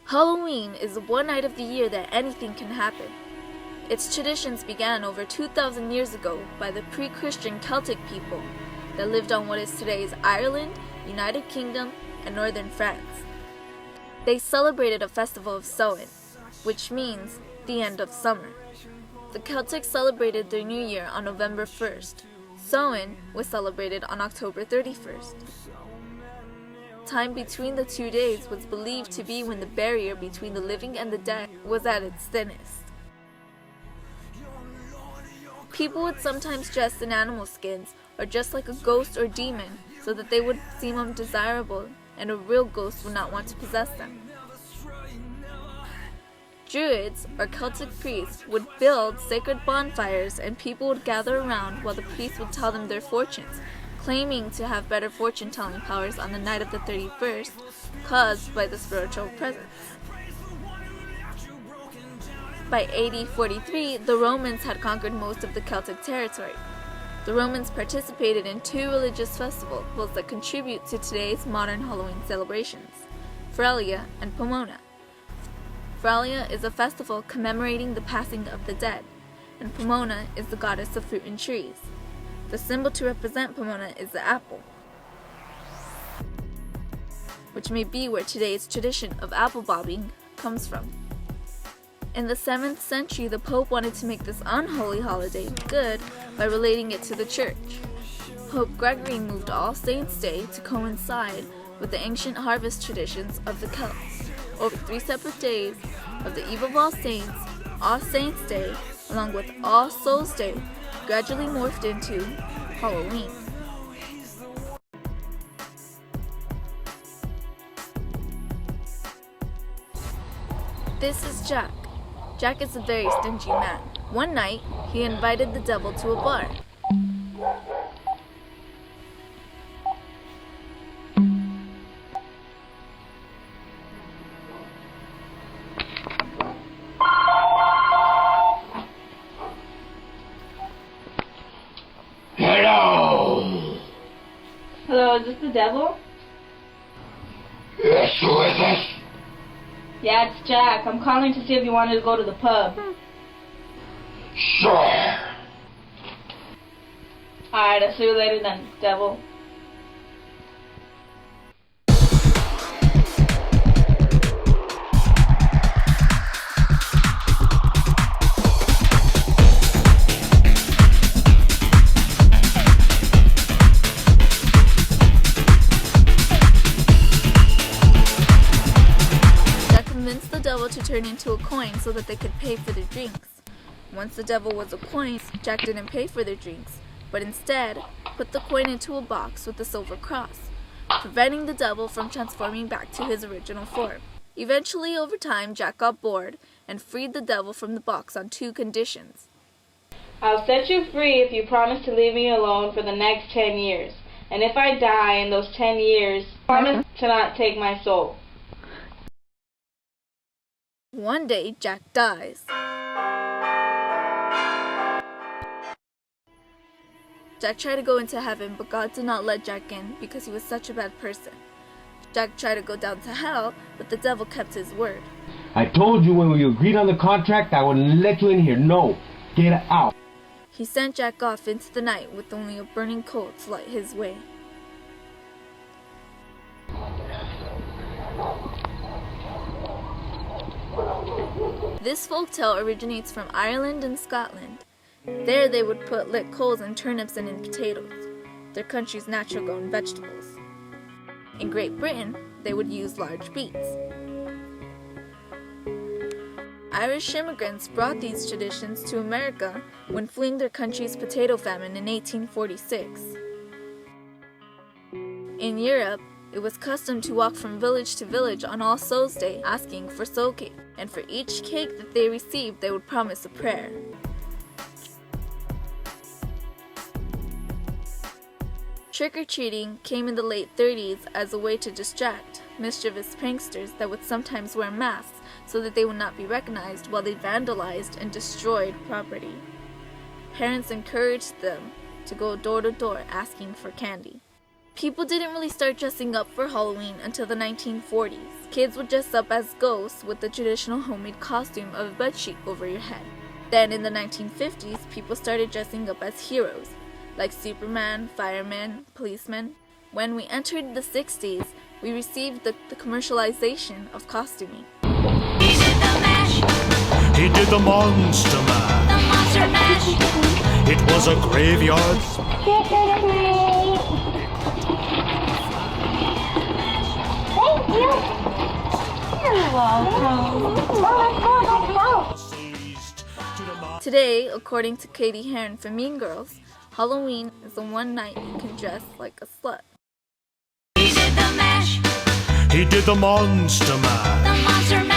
Halloween is the one night of the year that anything can happen. Its traditions began over 2,000 years ago by the pre-Christian Celtic people that lived on what is today's Ireland, United Kingdom, and northern France. They celebrated a festival of Samhain, which means the end of summer. The Celtics celebrated their new year on November 1st. Samhain was celebrated on October 31st. Time between the 2 days was believed to be when the barrier between the living and the dead was at its thinnest. People would sometimes dress in animal skins or dress like a ghost or demon so that they would seem undesirable and a real ghost would not want to possess them. Druids, or Celtic priests, would build sacred bonfires and people would gather around while the priests would tell them their fortunes, claiming to have better fortune-telling powers on the night of the 31st, caused by the spiritual presence. By AD 43, the Romans had conquered most of the Celtic territory. The Romans participated in 2 religious festivals that contribute to today's modern Halloween celebrations, Feralia and Pomona. Feralia is a festival commemorating the passing of the dead, and Pomona is the goddess of fruit and trees. The symbol to represent Pomona is the apple, which may be where today's tradition of apple bobbing comes from. In the 7th century, the Pope wanted to make this unholy holiday good by relating it to the Church. Pope Gregory moved All Saints' Day to coincide with the ancient harvest traditions of the Celts. Over 3 separate days of the Eve of All Saints' Day, along with All Souls' Day, gradually morphed into Halloween. This is Jack. Jack is a very stingy man. One night, he invited the devil to a bar. Hello, is this the devil? Yes, who is this? Yeah, it's Jack. I'm calling to see if you wanted to go to the pub. Sure. Alright, I'll see you later then, devil. Convinced the devil to turn into a coin so that they could pay for their drinks. Once the devil was a coin, Jack didn't pay for their drinks, but instead put the coin into a box with a silver cross, preventing the devil from transforming back to his original form. Eventually, over time, Jack got bored and freed the devil from the box on 2 conditions. I'll set you free if you promise to leave me alone for the next 10 years. And if I die in those 10 years, promise to not take my soul. One day, Jack dies. Jack tried to go into heaven, but God did not let Jack in because he was such a bad person. Jack tried to go down to hell, but the devil kept his word. I told you when we agreed on the contract I wouldn't let you in here. No, get out. He sent Jack off into the night with only a burning coal to light his way. This folktale originates from Ireland and Scotland. There they would put lit coals in turnips and in potatoes, their country's natural grown vegetables. In Great Britain, they would use large beets. Irish immigrants brought these traditions to America when fleeing their country's potato famine in 1846. In Europe, it was custom to walk from village to village on All Souls' Day asking for soul cake, and for each cake that they received, they would promise a prayer. Trick-or-treating came in the late 30s as a way to distract mischievous pranksters that would sometimes wear masks so that they would not be recognized while they vandalized and destroyed property. Parents encouraged them to go door to door asking for candy. People didn't really start dressing up for Halloween until the 1940s. Kids would dress up as ghosts with the traditional homemade costume of a bedsheet over your head. Then in the 1950s, people started dressing up as heroes, like Superman, firemen, policemen. When we entered the 60s, we received the commercialization of costuming. He did the mash. He did the Monster Mash. The Monster Mash. It was a graveyard. Thank you. You're welcome. Today, according to Katie Heron from Mean Girls, Halloween is the one night you can dress like a slut. He did the mash. He did the Monster Mash. The Monster Mash.